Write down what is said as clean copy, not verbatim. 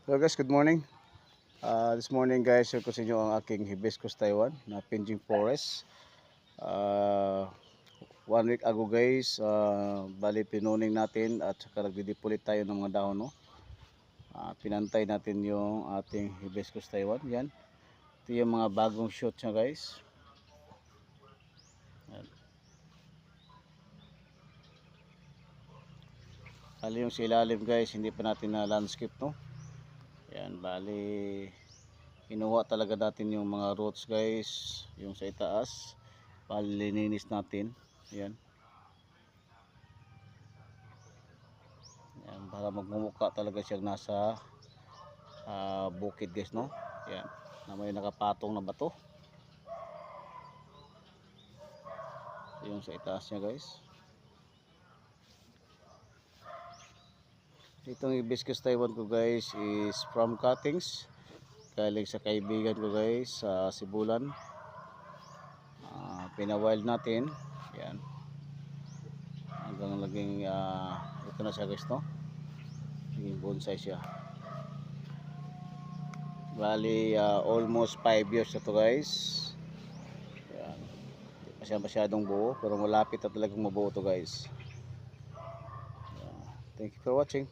Hello guys, good morning. This morning guys, share ko sa inyo ang aking hibiscus Taiwan na pinching forest. Uh, 1 week ago guys, bali pinuning natin at saka nagdidipulit tayo ng mga dahon. No? Pinantay natin yung ating hibiscus Taiwan. Yan. Ito yung mga bagong shoot niya guys. Yan. Bali yung sa ilalim guys, hindi pa natin na landscape no. Yan, bali kinuha talaga natin yung mga roots guys, yung sa itaas. Bali lininis natin. Yan. Yan, para magmumukha talaga siya nasa bukid guys no. Yan, na may nakapatong na bato. Yung sa itaas niya guys. Itong hibiscus Taiwan ko guys is from cuttings. Galing sa kaibigan ko guys sa Sibulan. Pinawild natin. Yan. Hanggang naging ito na siya guys no. Naging bonsai siya. Bali almost 5 years na to guys. Yan. Hindi pa siya masyadong buo pero malapit na talagang mabuo to guys. Thank you for watching.